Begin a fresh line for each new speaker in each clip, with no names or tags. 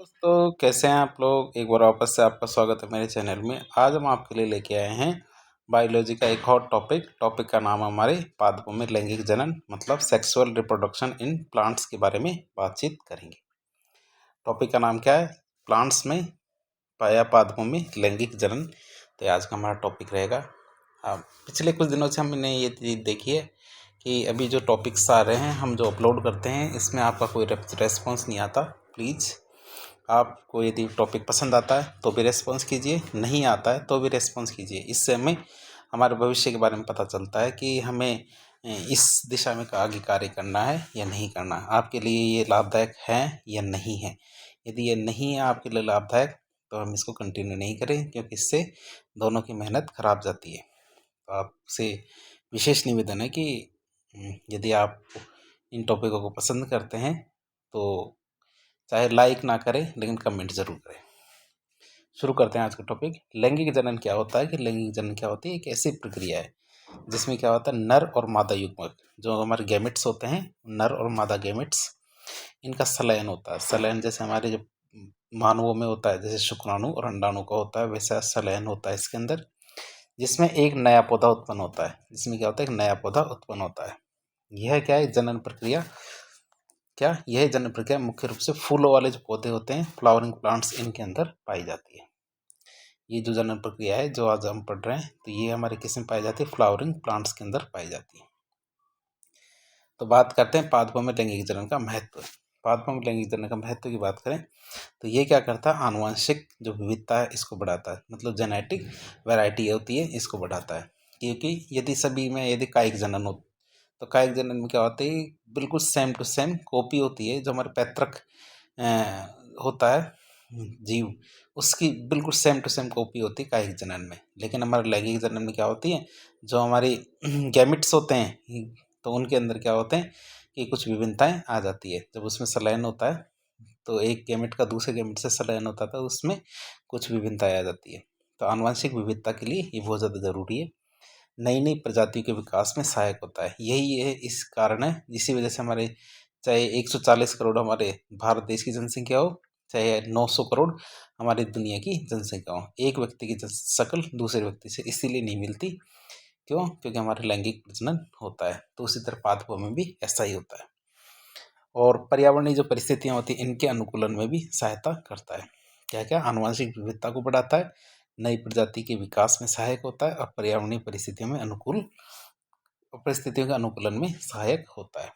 दोस्तों कैसे हैं आप लोग। एक बार वापस से आपका स्वागत है मेरे चैनल में। आज हम आपके लिए लेके आए हैं बायोलॉजी का एक और टॉपिक का नाम है हमारे पादपों में लैंगिक जनन मतलब सेक्सुअल रिप्रोडक्शन इन प्लांट्स के बारे में बातचीत करेंगे। टॉपिक का नाम क्या है? प्लांट्स में पाया पादपों में लैंगिक जनन। तो आज का हमारा टॉपिक रहेगा। पिछले कुछ दिनों से हमने ये चीज़ देखी है कि अभी जो टॉपिक्स आ रहे हैं हम जो अपलोड करते हैं इसमें आपका कोई रेस्पॉन्स नहीं आता। प्लीज़ आपको यदि टॉपिक पसंद आता है तो भी रेस्पॉन्स कीजिए, नहीं आता है तो भी रेस्पॉन्स कीजिए। इससे हमें हमारे भविष्य के बारे में पता चलता है कि हमें इस दिशा में आगे कार्य करना है या नहीं करना। आपके लिए ये लाभदायक है या नहीं है। यदि ये नहीं है आपके लिए लाभदायक तो हम इसको कंटिन्यू नहीं करें, क्योंकि इससे दोनों की मेहनत खराब जाती है। तो आपसे विशेष निवेदन है कि यदि आप इन टॉपिकों को पसंद करते हैं तो चाहे लाइक ना करें लेकिन कमेंट ज़रूर करें। शुरू करते हैं आज का टॉपिक। लैंगिक जनन क्या होता है? कि लैंगिक जनन क्या होती है? एक ऐसी प्रक्रिया है जिसमें क्या होता है, नर और मादा युग्मक जो हमारे गैमेट्स होते हैं, नर और मादा गैमेट्स, इनका संलयन होता है। संलयन जैसे हमारे जो मानवों में होता है, जैसे शुक्राणु और अंडाणु का होता है, वैसा संलयन होता है इसके अंदर, जिसमें एक नया पौधा उत्पन्न होता है। जिसमें क्या होता है, एक नया पौधा उत्पन्न होता है। यह क्या है? जनन प्रक्रिया। क्या यह जनन प्रक्रिया मुख्य रूप से फूलों वाले जो पौधे होते हैं, फ्लावरिंग प्लांट्स, इनके अंदर पाई जाती है। ये जो जनन प्रक्रिया है जो आज हम पढ़ रहे हैं, तो ये हमारे किस में पाई जाती है? फ्लावरिंग प्लांट्स के अंदर पाई जाती है। तो बात करते हैं पादपों में लैंगिक जनन का महत्व। पादपों में लैंगिक जनन का महत्व की बात करें तो ये क्या करता है, आनुवंशिक जो विविधता है इसको बढ़ाता है। मतलब जेनेटिक वैरायटी होती है, इसको बढ़ाता है। क्योंकि यदि सभी में यदि कायिक जनन हो तो कायिक जनन में क्या होता है, बिल्कुल सेम टू सेम कॉपी होती है। जो हमारे पैतृक होता है जीव, उसकी बिल्कुल सेम टू सेम कॉपी होती है कायिक जनन में। लेकिन हमारे लैंगिक जनन में क्या होती है, जो हमारी गैमिट्स होते हैं तो उनके अंदर क्या होते हैं कि कुछ विभिन्नताएं आ जाती है। जब उसमें संलयन होता है तो एक गैमेट का दूसरे गैमेट से संलयन होता था, उसमें कुछ विभिन्नताएं आ जाती है। तो आनुवंशिक विविधता के लिए ये बहुत ज़्यादा जरूरी है। नई नई प्रजातियों के विकास में सहायक होता है। यही है, इस कारण है, इसी वजह से हमारे चाहे 140 करोड़ हमारे भारत देश की जनसंख्या हो, चाहे 900 करोड़ हमारी दुनिया की जनसंख्या हो, एक व्यक्ति की शक्ल दूसरे व्यक्ति से इसीलिए नहीं मिलती। क्यों? क्योंकि हमारे लैंगिक प्रजनन होता है। तो उसी तरह पादपों में भी ऐसा ही होता है। और पर्यावरणीय जो परिस्थितियाँ होती हैं इनके अनुकूलन में भी सहायता करता है। क्या क्या? आनुवंशिक विविधता को बढ़ाता है, नई प्रजाति के विकास में सहायक होता है, और पर्यावरणीय परिस्थितियों के अनुकूलन में सहायक होता है।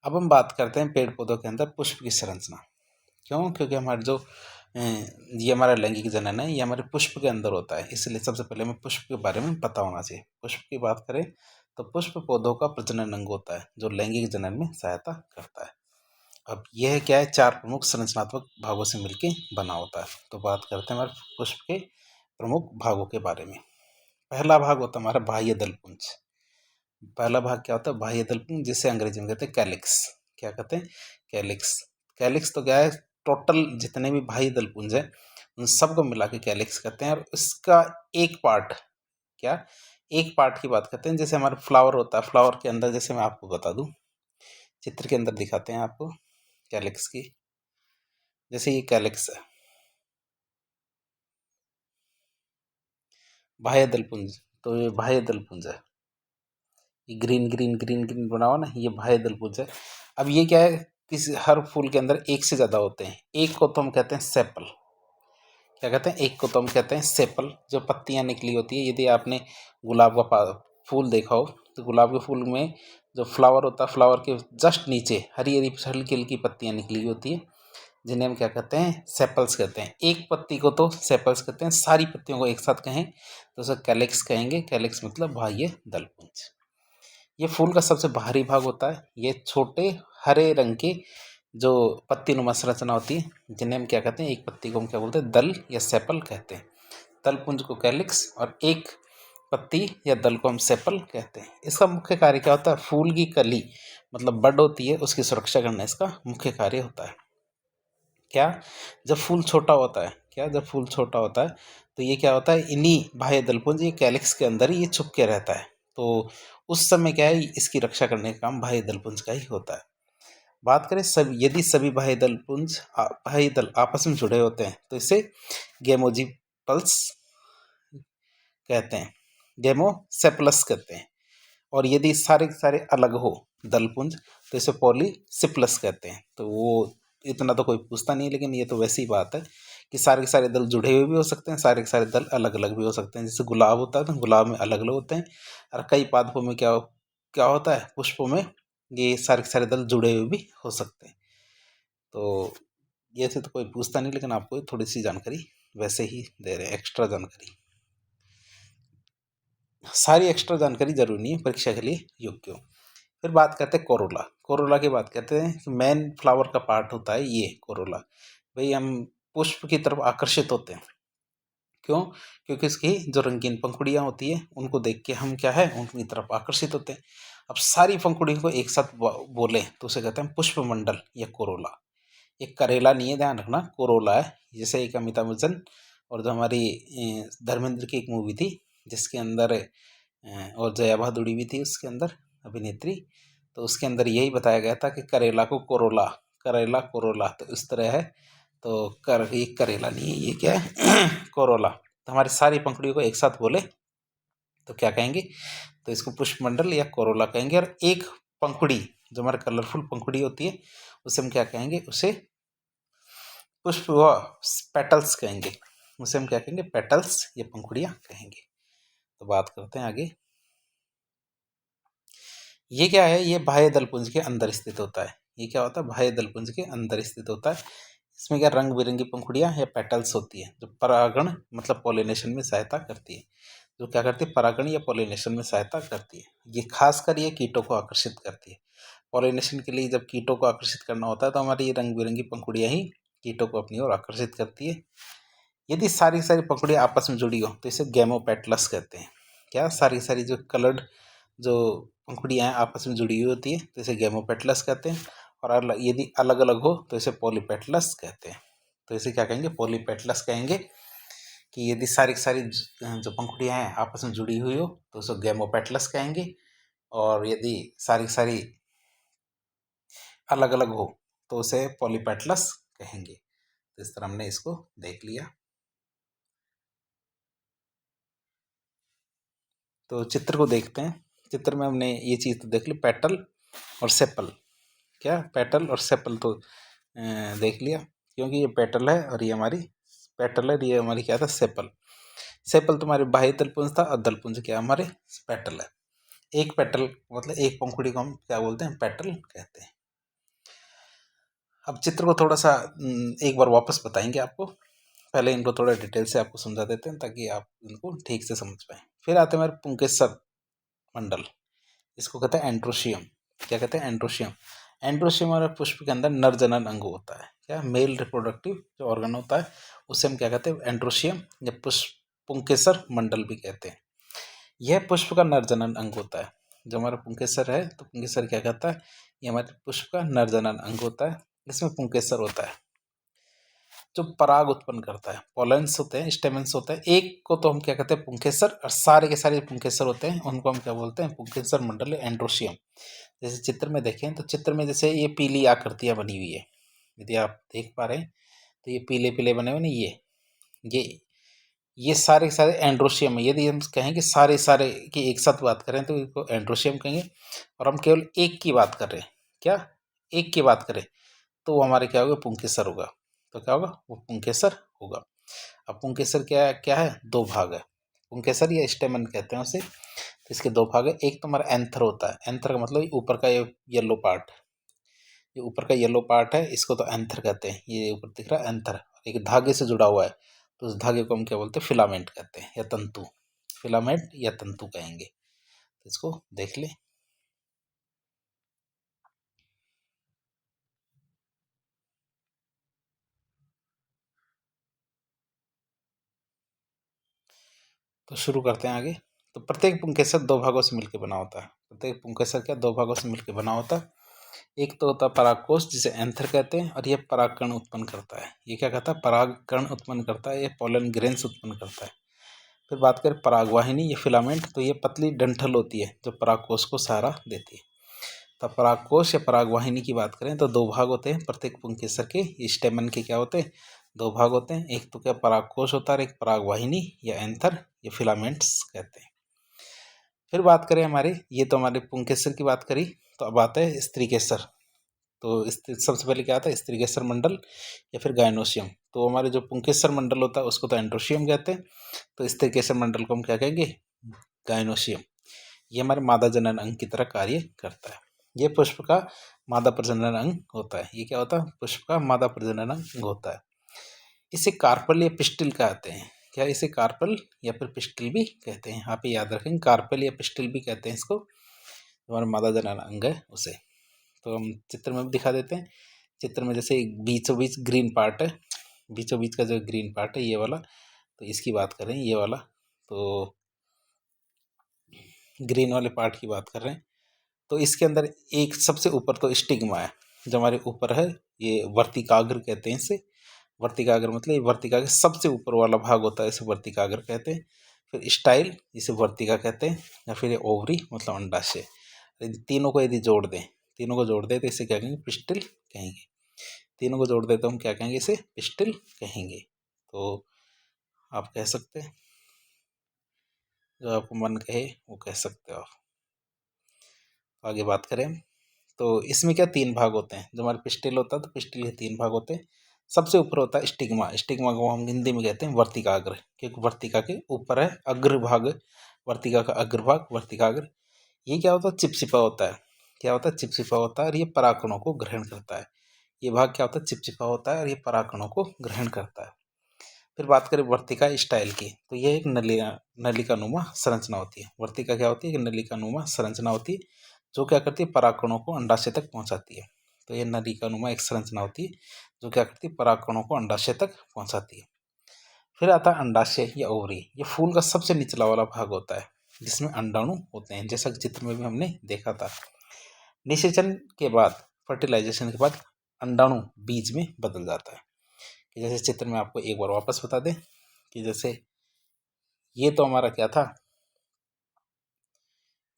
अब हम बात करते हैं पेड़ पौधों के अंदर पुष्प की संरचना। क्यों? क्योंकि हमारे जो ये हमारा लैंगिक जनन है ये हमारे पुष्प के अंदर होता है, इसलिए सबसे पहले हमें पुष्प के बारे में पता होना चाहिए। पुष्प की बात करें तो पुष्प पौधों का प्रजनन अंग होता है जो लैंगिक जनन में सहायता करता है। अब यह क्या है, 4 प्रमुख संरचनात्मक भागों से मिलकर बना होता है। तो बात करते हैं हमारे पुष्प के प्रमुख भागों के बारे में। पहला भाग होता है हमारा बाह्य दलपुंज। पहला भाग क्या होता है? बाह्य दलपुंज, जिसे अंग्रेजी में कहते हैं कैलिक्स। क्या कहते हैं? कैलिक्स। कैलिक्स तो क्या है, टोटल जितने भी बाह्य दलपुंज है उन सबको मिला के कैलिक्स कहते हैं। और इसका एक पार्ट, क्या एक पार्ट की बात करते हैं, जैसे हमारा फ्लावर होता है, फ्लावर के अंदर, जैसे मैं आपको बता दूं, चित्र के अंदर दिखाते हैं आपको कैलिक्स की। जैसे ये कैलिक्स है, बाह्य दलपुंज, तो ये बाह्य दलपुंज है। ये ग्रीन ग्रीन ग्रीन ग्रीन बना हुआ ना, ये बाह्य दलपुंज है। अब ये क्या है, किसी हर फूल के अंदर एक से ज़्यादा होते हैं। एक को तो हम कहते हैं सेपल। क्या कहते हैं? एक को तो हम कहते हैं सेपल, जो पत्तियां निकली होती है। यदि आपने गुलाब का फूल देखा हो तो गुलाब के फूल में जो फ्लावर होता है, फ्लावर के जस्ट नीचे हरी हरी हल्की हल्की पत्तियां निकली होती है, जिन्हें हम क्या कहते हैं? सेपल्स कहते हैं। एक पत्ती को तो सेपल्स कहते हैं, सारी पत्तियों को एक साथ कहें तो उसे कैलिक्स कहेंगे। कैलिक्स मतलब बाह्य दलपुंज। ये फूल का सबसे बाहरी भाग होता है। ये छोटे हरे रंग के जो पत्ती नुमा संरचना होती है, जिन्हें हम क्या कहते हैं? एक पत्ती को हम क्या बोलते हैं? दल या सेपल कहते हैं। दलपुंज को कैलिक्स और एक पत्ती या दल को हम सेपल कहते हैं। इसका मुख्य कार्य क्या होता है? फूल की कली मतलब बड होती है, उसकी सुरक्षा करना इसका मुख्य कार्य होता है। क्या? जब फूल छोटा होता है, क्या जब फूल छोटा होता है तो ये क्या होता है, इन्हीं बाह्य दलपुंज, ये कैलिक्स के अंदर ही ये छुप के रहता है। तो उस समय क्या है, इसकी रक्षा करने का काम बाह्य दलपुंज का ही होता है। बात करें सभी, यदि सभी बाह्य दल आपस में जुड़े होते हैं तो इसे गेमोजीपल्स कहते हैं, गेमोसेपलस कहते हैं। और यदि सारे के सारे अलग हो दलपुंज तो इसे पॉलीसिप्लस कहते हैं। तो वो इतना तो कोई पूछता नहीं, लेकिन ये तो वैसी बात है कि सारे के सारे दल जुड़े हुए भी हो सकते हैं, सारे के सारे दल अलग अलग भी हो सकते हैं। जैसे गुलाब होता है तो गुलाब में अलग अलग होते हैं, और कई पादपों में क्या क्या होता है, पुष्पों में ये सारे के सारे दल जुड़े हुए भी हो सकते हैं। तो ये से तो कोई पूछता नहीं, लेकिन आपको थोड़ी सी जानकारी वैसे ही दे रहे हैं, एक्स्ट्रा जानकारी। सारी एक्स्ट्रा जानकारी जरूरी नहीं है, परीक्षा के लिए योग्य हो। फिर बात करते हैं कोरोला। कोरोला की बात करते हैं कि मेन फ्लावर का पार्ट होता है ये कोरोला। भाई हम पुष्प की तरफ आकर्षित होते हैं, क्यों? क्योंकि इसकी जो रंगीन पंखुड़ियाँ होती है उनको देख के हम क्या है, उनकी तरफ आकर्षित होते हैं। अब सारी पंखुड़ियों को एक साथ बोले तो उसे कहते हैं पुष्पमंडल या कोरोला। एक करेला नहीं है, ध्यान रखना, कोरोला है। जैसे एक अमिताभ बच्चन और जो हमारी धर्मेंद्र की एक मूवी थी जिसके अंदर और जया भादुड़ी भी थी उसके अंदर अभिनेत्री, तो उसके अंदर यही बताया गया था कि करेला को कोरोला, करेला कोरोला, तो इस तरह है। तो ये करेला नहीं है, ये क्या है कोरोला। तो हमारी सारी पंखुड़ियों को एक साथ बोले तो क्या कहेंगे, तो इसको पुष्पमंडल या कोरोला कहेंगे। और एक पंखुड़ी जो हमारे कलरफुल पंखुड़ी होती है उसे हम क्या कहेंगे, उसे पुष्प व पेटल्स कहेंगे। उसे हम क्या कहेंगे, पेटल्स या पंखुड़ियाँ कहेंगे। तो बात करते हैं आगे। ये क्या है, ये बाह्य दलपुंज के अंदर स्थित होता है। ये क्या होता है, बाह्य दलपुंज के अंदर स्थित होता है। इसमें क्या रंग बिरंगी पंखुड़ियाँ या पेटल्स होती है जो परागण मतलब पॉलिनेशन में सहायता करती है। जो क्या करती है, परागण या पॉलिनेशन में सहायता करती है। ये खासकर ये कीटों को आकर्षित करती है। पॉलिनेशन के लिए जब कीटों को आकर्षित करना होता है तो हमारी ये रंग बिरंगी पंखुड़ियाँ ही कीटों को अपनी ओर आकर्षित करती है। यदि सारी सारी पंखुड़ियाँ आपस में जुड़ी हो तो इसे गेमोपेटलस कहते हैं। क्या, सारी सारी जो कलर्ड जो पंखुड़ियाँ हैं आपस में जुड़ी हुई होती है तो इसे गेमोपेटलस कहते हैं। और यदि अलग अलग हो तो इसे पॉलीपेटलस कहते हैं। तो इसे क्या कहेंगे, पॉलीपेटलस कहेंगे। कि यदि सारी सारी जो पंखुड़ियाँ हैं आपस में जुड़ी हुई हो तो उसे गेमोपेटलस कहेंगे। और यदि सारी सारी अलग अलग हो तो उसे पॉलीपेटलस कहेंगे। तो इस तरह हमने इसको देख लिया। तो चित्र को देखते हैं। चित्र में हमने ये चीज़ तो देख ली, पेटल और सेपल। क्या, पेटल और सेपल तो देख लिया, क्योंकि ये पेटल है और ये हमारी पेटल है, ये हमारी क्या था, सेपल। सेपल तुम्हारे बाह्य दलपुंज था और दलपुंज क्या हमारे पेटल है। एक पेटल मतलब एक पंखुड़ी को हम क्या बोलते हैं, पेटल कहते हैं। अब चित्र को थोड़ा सा एक बार वापस बताएंगे आपको। पहले इनको थोड़ा डिटेल से आपको समझा देते हैं ताकि आप इनको ठीक से समझ पाएँ। फिर आते हैं हमारे पुंकेसर मंडल। इसको कहते हैं एंड्रोशियम। क्या कहते हैं, एंड्रोशियम। एंड्रोशियम हमारे पुष्प के अंदर नर जनन अंग होता है। क्या, मेल रिप्रोडक्टिव जो ऑर्गन होता है उसे हम क्या कहते हैं, एंड्रोशियम या पुष्प पुंकेसर मंडल भी कहते हैं। यह पुष्प का नर जनन अंग होता है। जो हमारा पुंकेसर है तो पुंकेसर क्या कहता है, ये हमारे पुष्प का नर जनन अंग होता है। इसमें पुंकेसर होता है जो पराग उत्पन्न करता है। पॉलेंस होते हैं, स्टेमेंस होते हैं। एक को तो हम क्या कहते हैं, पुंकेसर, और सारे के सारे पुंकेसर होते हैं उनको हम क्या बोलते हैं, पुंकेसर मंडल एंड्रोशियम। जैसे चित्र में देखें तो चित्र में जैसे ये पीली आकृतियाँ बनी हुई है, यदि आप देख पा रहे हैं तो ये पीले पीले बने हुए ना, ये ये सारे के सारे एंड्रोशियम है। यदि हम कहें कि सारे सारे की एक साथ बात करें तो इसको एंड्रोशियम कहेंगे। और हम केवल एक की बात कर रहे हैं, क्या, एक की बात करें तो वो हमारे क्या होगा, पुंकेसर होगा। तो क्या होगा, वो पुंकेसर होगा। अब पुंकेसर क्या क्या है, दो भाग है। पुंकेसर या स्टेमन कहते हैं उसे। तो इसके दो भाग है। एक तो हमारा एंथर होता है। एंथर का मतलब ऊपर का ये येलो पार्ट, ये ऊपर का येलो पार्ट है, इसको तो एंथर कहते हैं। ये ऊपर दिख रहा है एंथर, एक धागे से जुड़ा हुआ है तो उस धागे को हम क्या बोलते हैं, फिलामेंट कहते हैं या तंतु। फिलामेंट या तंतु कहेंगे। तो इसको देख ले। तो शुरू करते हैं आगे। तो प्रत्येक पुंकेसर दो भागों से मिलकर बना होता है। प्रत्येक पुंकेसर क्या, दो भागों से मिलकर बना होता है। एक तो होता है परागकोश जिसे एंथर कहते हैं, और ये परागकण उत्पन्न करता है। ये क्या करता है, परागकण उत्पन्न करता है, ये पोलन ग्रेन्स उत्पन्न करता है। फिर बात करें परागवाहिनी, ये फिलामेंट, तो ये पतली डंठल होती है जो परागकोश को सहारा देती है। तो परागकोश या परागवाहिनी की बात करें तो दो भाग होते हैं प्रत्येक पुंकेसर के। स्टेमन के क्या होते हैं, दो भाग होते हैं, एक तो क्या परागकोश होता है और एक परागवाहिनी या एंथर या फिलामेंट्स कहते हैं। फिर बात करें हमारे, ये तो हमारे पुंकेसर की बात करी, तो अब आता है स्त्रीकेसर। तो सबसे पहले क्या आता है स्त्रीकेसर मंडल या फिर गायनोशियम। तो हमारे जो पुंकेसर मंडल होता है उसको तो एंड्रोशियम कहते हैं, तो स्त्रीकेसर मंडल को हम क्या कहेंगे, गायनोशियम। ये हमारे मादा जनन अंग की तरह कार्य करता है। ये पुष्प का मादा प्रजनन अंग होता है। ये क्या होता है, पुष्प का मादा प्रजनन अंग होता है। इसे कार्पल या पिस्टिल कहते हैं। क्या इसे कार्पल या फिर पिस्टिल भी कहते हैं, आप याद रखेंगे, कार्पल या पिस्टिल भी कहते हैं इसको, हमारा मादा जनन अंग है उसे। तो हम चित्र में भी दिखा देते हैं। चित्र में जैसे बीचों बीच ग्रीन पार्ट है, बीचों बीच का जो ग्रीन पार्ट है ये वाला, तो इसकी बात करें ये वाला, तो ग्रीन वाले पार्ट की बात कर रहे हैं। तो इसके अंदर एक सबसे ऊपर तो स्टिग्मा है जो हमारे ऊपर है, ये वर्तिकाग्र कहते हैं इसे। वर्तिकाग्र मतलब ये वर्तिका के सबसे ऊपर वाला भाग होता है, इसे वर्तिकाग्र कहते हैं। फिर स्टाइल इसे वर्तिका कहते हैं, या फिर ये ओवरी मतलब अंडाशय। यदि तीनों को यदि जोड़ दें, तीनों को जोड़ दें तो इसे क्या कहेंगे, पिस्टिल कहेंगे। तीनों को जोड़ दें तो हम क्या कहेंगे, इसे पिस्टिल कहेंगे। तो आप कह सकते हैं, जो आपको मन कहे वो कह सकते हो आप। आगे बात करें तो इसमें क्या तीन भाग होते हैं, जो हमारे पिस्टिल होता है तो पिस्टिल के तीन भाग होते हैं। सबसे ऊपर होता है स्टिग्मा, स्टिग्मा को हम हिंदी में कहते हैं वर्तिकाग्र, क्योंकि वर्तिका के ऊपर है अग्रभाग, वर्तिका का अग्रभाग वर्तिकाग्र। ये क्या होता है, चिपचिपा होता है। क्या होता है, चिपचिपा होता है और ये परागकणों को ग्रहण करता है। ये भाग क्या होता है, चिपचिपा होता है और ये परागकणों को ग्रहण करता है। फिर बात करें वर्तिका स्टाइल की, तो यह एक नलिका नुमा संरचना होती है। वर्तिका क्या होती है, एक नलिका नुमा संरचना होती है जो क्या करती है, परागकणों को अंडाशय तक पहुंचाती है। तो ये नलिका नुमा एक संरचना होती है जो क्या करती है, परागकणों को अंडाशय तक पहुंचाती है। फिर आता है अंडाशय या ओवरी। ये फूल का सबसे निचला वाला भाग होता है जिसमें अंडाणु होते हैं, जैसा कि चित्र में भी हमने देखा था। निषेचन के बाद, फर्टिलाइजेशन के बाद अंडाणु बीज में बदल जाता है। कि जैसे चित्र में आपको एक बार वापस बता दें कि जैसे ये तो हमारा क्या था,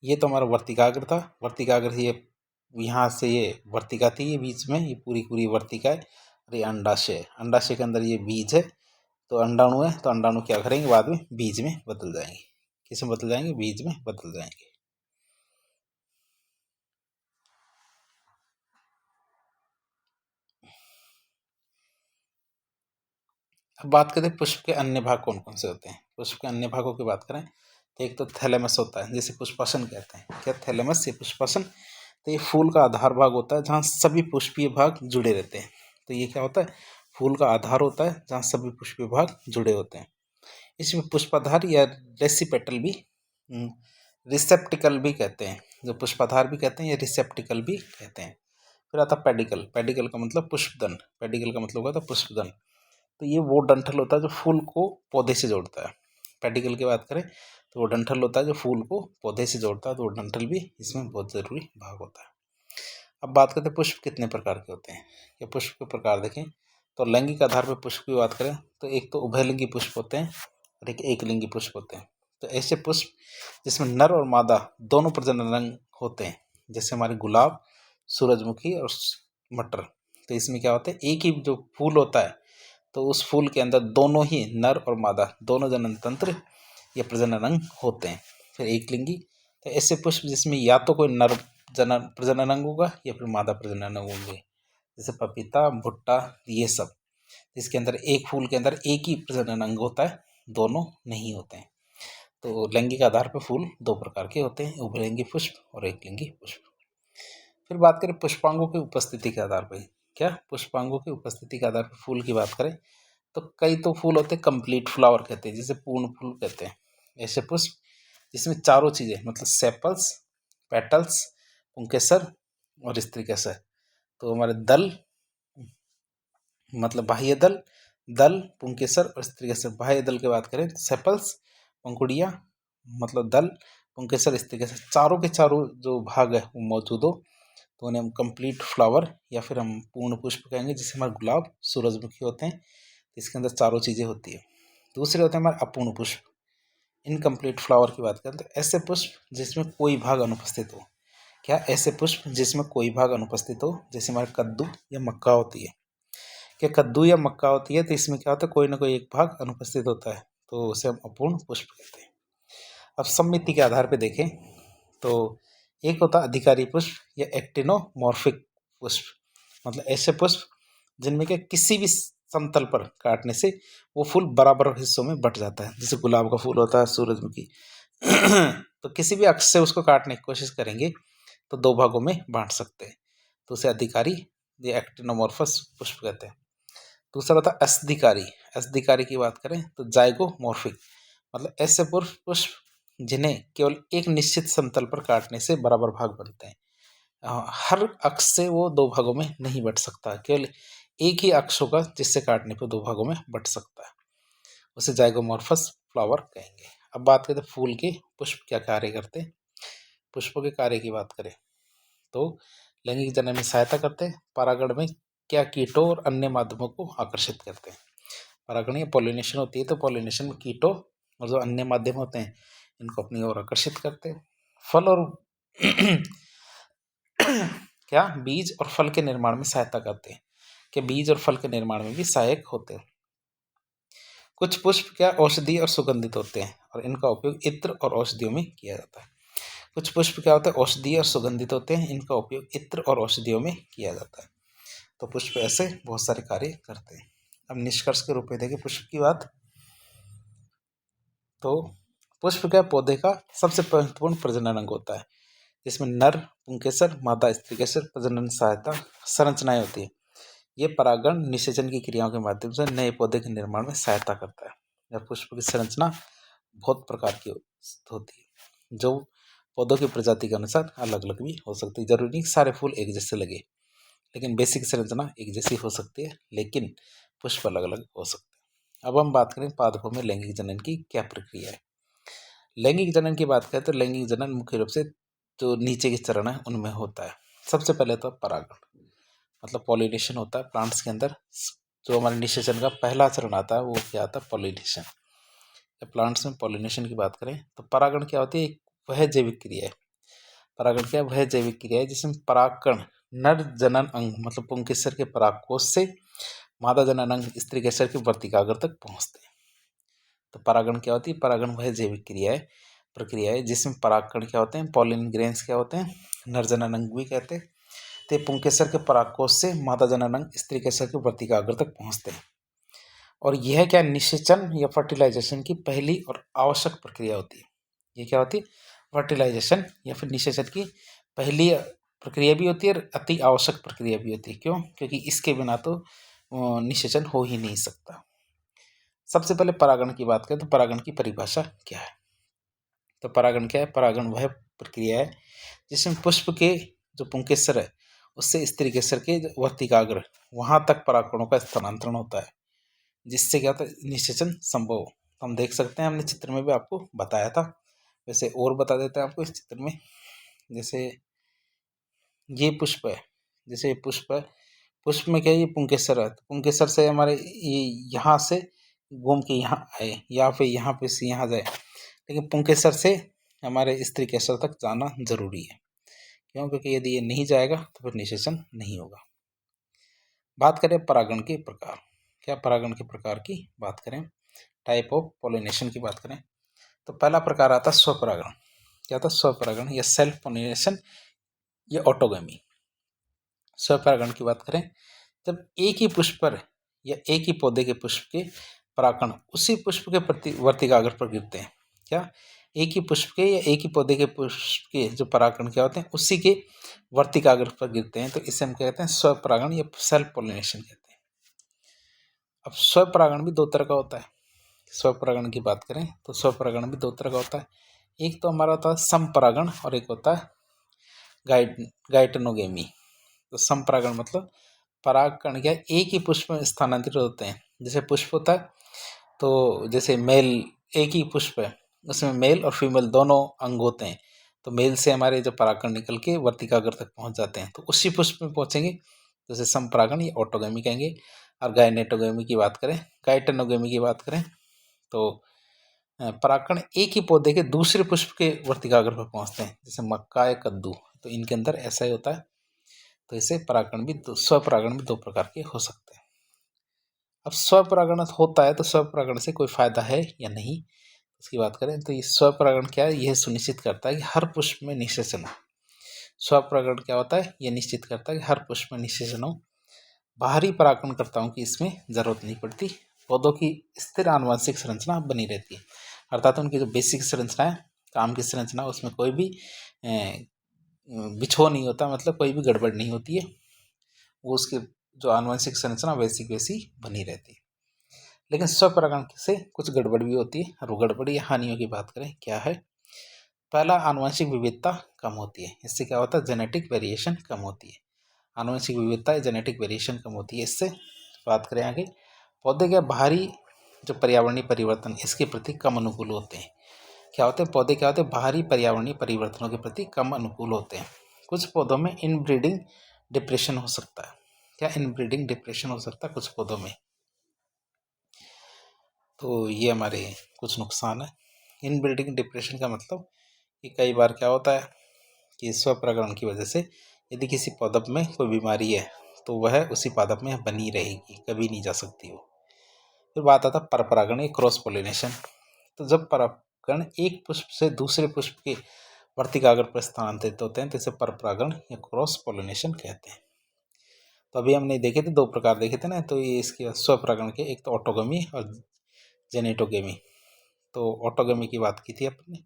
ये तो हमारा वर्तिकाग्र था। वर्तिकाग्र ये यहाँ से ये वर्तिका थी, ये बीच में ये पूरी पूरी वर्तिका है, और ये अंडाशय, अंडाशय के अंदर ये बीज है। तो अंडाणु है, तो अंडाणु क्या करेंगे बाद में बीज में बदल जाएंगे। किस में बदल जाएंगे, बीज में बदल जाएंगे। अब बात करें पुष्प के अन्य भाग कौन कौन से होते हैं। पुष्प के अन्य भागों की बात करें तो एक तो थैलेमस होता है, जिसे पुष्पासन कहते हैं। क्या थैलेमस या पुष्पासन, तो ये फूल का आधार भाग होता है जहाँ सभी पुष्पीय भाग जुड़े रहते हैं। तो ये क्या होता है, फूल का आधार होता है जहाँ सभी पुष्पीय भाग जुड़े होते हैं। इसमें पुष्पाधार या रेसिपेटल भी, रिसेप्टिकल भी कहते हैं, जो पुष्पाधार भी कहते हैं या रिसेप्टिकल भी कहते हैं। फिर आता पेडिकल, पेडिकल का मतलब पुष्पदन, पेडिकल का मतलब होता है पुष्पदन। तो ये वो डंठल होता है जो फूल को पौधे से जोड़ता है। पेडिकल की बात करें तो वो डंठल होता है जो फूल को पौधे से जोड़ता है, तो वो डंठल भी इसमें बहुत ज़रूरी भाग होता है। अब बात करते हैं पुष्प कितने प्रकार के होते हैं। या पुष्प के प्रकार देखें तो लैंगिक आधार पर पुष्प की बात करें तो एक तो उभयलिंगी पुष्प होते हैं और एक एकलिंगी पुष्प होते हैं। तो ऐसे पुष्प जिसमें नर और मादा दोनों प्रजनन अंग होते हैं, जैसे हमारे गुलाब, सूरजमुखी और मटर। तो इसमें क्या होता है, एक ही जो फूल होता है तो उस फूल के अंदर दोनों ही नर और मादा दोनों जनन तंत्र या प्रजनन अंग होते हैं। फिर एकलिंगी, तो ऐसे पुष्प जिसमें या तो कोई नर प्रजनन अंग होगा या फिर मादा प्रजनन अंग होंगे, जैसे पपीता, भुट्टा, ये सब। इसके अंदर एक फूल के अंदर एक ही प्रजनन अंग होता है, दोनों नहीं होते हैं। तो लैंगिक आधार पर फूल दो प्रकार के होते हैं, उभयलिंगी पुष्प और एकलिंगी पुष्प। फिर बात करें पुष्पांगों की उपस्थिति के आधार पर। क्या पुष्पांगों की उपस्थिति के आधार पर फूल की बात करें तो कई तो फूल होते हैं कंप्लीट फ्लावर कहते हैं, जिसे पूर्ण फूल कहते हैं। ऐसे पुष्प जिसमें चारों चीज़ें मतलब सेपल्स, पेटल्स, पुंकेसर और स्त्रीकेसर। तो हमारे दल मतलब बाह्य दल, दल, पुंकेसर और स्त्रीकेसर। बाह्य दल की बात करें तो सेपल्स, पंखुड़ियाँ मतलब दल, पुंकेसर, स्त्रीकेसर, चारों के चारों जो भाग है वो मौजूद हो तो उन्हें हम कंप्लीट फ्लावर या फिर हम पूर्ण पुष्प कहेंगे, जिससे हमारे गुलाब, सूरजमुखी होते हैं। इसके अंदर चारों चीज़ें होती है। दूसरे होते हैं हमारे अपूर्ण पुष्प, इनकम्प्लीट फ्लावर की बात करें तो ऐसे पुष्प जिसमें कोई भाग अनुपस्थित हो। क्या ऐसे पुष्प जिसमें कोई भाग अनुपस्थित हो, जैसे हमारे कद्दू या मक्का होती है। क्या कद्दू या मक्का होती है तो इसमें क्या होता है, कोई ना कोई एक भाग अनुपस्थित होता है, तो उसे हम अपूर्ण पुष्प कहते हैं। अब सम्मिति के आधार पर देखें तो एक होता है अधिकारी पुष्प या एक्टिनोमॉर्फिक पुष्प, मतलब ऐसे पुष्प जिनमें क्या किसी भी समतल पर काटने से वो फूल बराबर हिस्सों में बट जाता है। जैसे गुलाब का फूल होता है, सूरजमुखी तो किसी भी अक्ष से उसको काटने की कोशिश करेंगे तो दो भागों में बांट सकते हैं, तो उसे अधिकारी या एक्टिनोमॉर्फस पुष्प कहते हैं। दूसरा होता है असधिकारी। असधिकारी की बात करें तो जाइगोमॉर्फिक, मतलब ऐसे पुष्प जिन्हें केवल एक निश्चित समतल पर काटने से बराबर भाग बनते हैं। हर अक्ष से वो दो भागों में नहीं बट सकता, केवल एक ही अक्ष होगा जिससे काटने पर दो भागों में बट सकता है, उसे जाइगोमॉर्फस फ्लावर कहेंगे। अब बात करें फूल के पुष्प क्या कार्य करते हैं। पुष्पों के कार्य की बात करें तो लैंगिक जनन में सहायता करते हैं, परागण में क्या कीटों और अन्य माध्यमों को आकर्षित करते हैं। परागण या पॉलिनेशन होती है तो पॉलिनेशन में कीटों और जो अन्य माध्यम होते हैं इनको अपनी ओर आकर्षित करते हैं। फल और क्या बीज और फल के निर्माण में सहायता करते हैं, कि बीज और फल के निर्माण में भी सहायक होते हैं। कुछ पुष्प क्या औषधीय और सुगंधित होते हैं और इनका उपयोग इत्र और औषधियों में किया जाता है। कुछ पुष्प क्या होते हैं औषधीय और सुगंधित होते हैं, इनका उपयोग इत्र और औषधियों में किया जाता है। तो पुष्प ऐसे बहुत सारे कार्य करते हैं। अब निष्कर्ष के रूप में देखें पुष्प की बात तो पुष्प क्या पौधे का सबसे महत्वपूर्ण प्रजनन अंग होता है, जिसमें नर पुंकेसर मादा स्त्रीकेसर प्रजनन सहायता संरचनाएं होती है। ये परागण निषेचन की क्रियाओं के माध्यम से नए पौधे के निर्माण में सहायता करता है। यह पुष्प की संरचना बहुत प्रकार की होती है, जो पौधों की प्रजाति के अनुसार अलग अलग भी हो सकती है। जरूरी नहीं सारे फूल एक जैसे लगे, लेकिन बेसिक संरचना एक जैसी हो सकती है, लेकिन पुष्प अलग अलग हो सकते हैं। अब हम बात करें पादपों में लैंगिक जनन की क्या प्रक्रिया है। लैंगिक जनन की बात करें तो लैंगिक जनन मुख्य रूप से जो नीचे के चरण है उनमें होता है। सबसे पहले तो परागण, मतलब पॉलिनेशन होता है प्लांट्स के अंदर। जो हमारे निषेचन का पहला चरण आता है वो क्या आता है, पॉलिनेशन। प्लांट्स में पॉलिनेशन की बात करें तो परागण क्या होती है, वह जैविक क्रिया है। परागण क्या वह जैविक क्रिया है जिसमें परागकण नर जनन अंग मतलब पुंकेसर के परागकोश से मादा जनन अंग स्त्रीकेसर के वर्तिकाग्र तक पहुंचते हैं। तो परागण क्या होती है, परागण वह जैविक प्रक्रिया है जिसमें परागकण क्या होते हैं, पॉलिन ग्रेन्स क्या होते हैं, नर जनन अंग भी कहते हैं। तो पुंकेसर के परागकोश से मादा जनन अंग स्त्रीकेसर के वर्तिकाग्र तक पहुंचते हैं। और यह क्या निषेचन या फर्टिलाइजेशन की पहली और आवश्यक प्रक्रिया होती है। ये क्या होती है, फर्टिलाइजेशन या फिर निषेचन की पहली प्रक्रिया भी होती है और अति आवश्यक प्रक्रिया भी होती है। क्यों, क्योंकि इसके बिना तो निषेचन हो ही नहीं सकता। सबसे पहले परागण की बात करें तो परागण की परिभाषा क्या है। तो परागण क्या है, परागण वह प्रक्रिया है जिसमें पुष्प के जो पुंकेसर है उससे स्त्रीकेसर के वर्तिकाग्र वहां तक परागकणों का स्थानांतरण होता है, जिससे क्या होता है निषेचन संभव हो। हम देख सकते हैं, हमने चित्र में भी आपको बताया था, वैसे और बता देते हैं आपको इस चित्र में। जैसे ये पुष्प है, जैसे ये पुष्प है, पुष्प में क्या है, ये पुंकेसर है। तो पुंकेसर से हमारे ये यहाँ से घूम के यहाँ आए या फिर यहाँ पे से यहाँ जाए, लेकिन पुंकेसर से हमारे स्त्री केसर तक जाना जरूरी है। क्यों, क्योंकि यदि ये नहीं जाएगा तो फिर निषेचन नहीं होगा। बात करें परागण के प्रकार, क्या परागण के प्रकार की बात करें, टाइप ऑफ पॉलिनेशन की बात करें तो पहला प्रकार आता है स्वपरागण। क्या होता है स्वपरागण या सेल्फ पॉलिनेशन या ऑटोगमी। स्वपरागण की बात करें जब एक ही पुष्प पर या एक ही पौधे के पुष्प के परागकण उसी पुष्प के प्रति वर्तिकाग्र पर गिरते हैं। क्या, एक ही पुष्प के या एक ही पौधे के पुष्प के जो परागकण क्या होते हैं उसी के वर्तिकाग्र पर गिरते हैं, तो इसे हम कहते हैं स्वपरागण या सेल्फ पॉलिनेशन कहते हैं। अब स्वपरागण भी दो तरह का होता है। स्वपरागण की बात करें तो स्वपरागण भी दो तरह का होता है। एक तो हमारा होता है समपरागण और एक होता है गाइटनोगेमी। तो समपरागण मतलब परागकण क्या एक ही पुष्प में स्थानांतरित होते हैं। जैसे पुष्प होता है तो जैसे मेल, एक ही पुष्प है उसमें मेल और फीमेल दोनों अंग होते हैं, तो मेल से हमारे जो परागकण निकल के वर्तिकाग्र तक पहुंच जाते हैं तो उसी पुष्प में पहुंचेंगे, जैसे समपरागण या ऑटोगमी कहेंगे। और गाइनेटोगमी की बात करें, गाइटेनोगमी की बात करें तो परागकण एक ही पौधे के दूसरे पुष्प के वर्तिकाग्र पर पहुंचते हैं, जैसे मक्का या कद्दू तो इनके अंदर ऐसा ही होता है। तो इसे परागण भी स्वपरागण भी दो प्रकार के हो सकते हैं। अब स्वपरागण होता है तो स्वपरागण से कोई फायदा है या नहीं, इसकी बात करें तो ये स्वपरागण क्या है, यह सुनिश्चित करता है कि हर पुष्प में निषेचन हो। स्वपरागण क्या होता है, यह निश्चित करता है कि हर पुष्प में निषेचन हो। बाहरी परागणकर्ताओं की इसमें जरूरत नहीं पड़ती। पौधों की स्थिर आनुवंशिक संरचना बनी रहती है, अर्थात उनकी जो बेसिक संरचना है, काम की संरचना, उसमें कोई भी बिछो नहीं होता, मतलब कोई भी गड़बड़ नहीं होती है। वो उसकी जो आनुवंशिक संरचना वैसी वैसी बनी रहती है। लेकिन स्वपरागण से कुछ गड़बड़ भी होती है, और वो गड़बड़ी या हानियों की बात करें क्या है। पहला, आनुवंशिक विविधता कम होती है। इससे क्या होता है, जेनेटिक वेरिएशन कम होती है। आनुवंशिक विविधता या जेनेटिक वेरिएशन कम होती है। इससे बात करें आगे, पौधे के बाहरी जो पर्यावरणीय परिवर्तन इसके प्रति कम अनुकूल होते हैं। क्या होते हैं, पौधे क्या होते हैं, बाहरी पर्यावरणीय परिवर्तनों के प्रति कम अनुकूल होते हैं। कुछ पौधों में इनब्रीडिंग डिप्रेशन हो सकता है। क्या इनब्रीडिंग डिप्रेशन हो सकता है कुछ पौधों में। तो ये हमारे कुछ नुकसान है। इनब्रीडिंग डिप्रेशन का मतलब कि कई बार क्या होता है कि स्वपरागण की वजह से यदि किसी पादप में कोई बीमारी है तो वह उसी पादप में बनी रहेगी, कभी नहीं जा सकती वो। फिर बात आता है परपरागण या क्रॉस पोलिनेशन। तो जब परागण एक पुष्प से दूसरे पुष्प के वर्तिकाग्र पर स्थानांतरित होते हैं तो इसे परपरागण या क्रॉस पोलिनेशन कहते हैं। तो अभी हमने देखे थे, दो प्रकार देखे थे ना, तो ये इसके स्वपरागण के, एक तो ऑटोगमी और जेनेटोगेमी। तो ऑटोगमी की बात की थी अपने।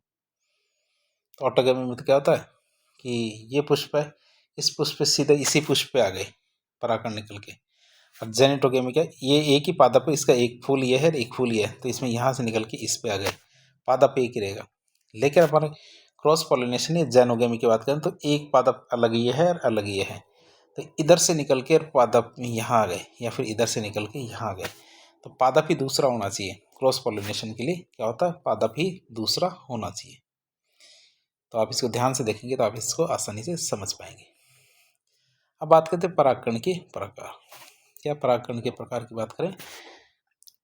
तो ऑटोगमी में तो क्या होता है कि ये पुष्प है, इस पुष्प पे सीधे इसी पुष्प पे आ गए परागण निकल के। और जेनेटोगेमी क्या, ये एक ही पादप है, इसका एक फूल ये है एक फूल ये है, तो इसमें यहाँ से निकल के इस पे आ गए, पादप एक ही रहेगा। लेकिन अपन क्रॉस पॉलिनेशन या जेनोगेमी की बात करें तो एक पादप अलग ये है और अलग ये है, तो इधर से निकल के पादप यहाँ आ गए या फिर इधर से निकल के यहाँ आ गए, तो पादप ही दूसरा होना चाहिए। क्रॉस पॉलिनेशन के लिए क्या होता है, पादप ही दूसरा होना चाहिए। तो आप इसको ध्यान से देखेंगे तो आप इसको आसानी से समझ पाएंगे। अब बात करते हैं परागकण के प्रकार। क्या परागकण के प्रकार की बात करें,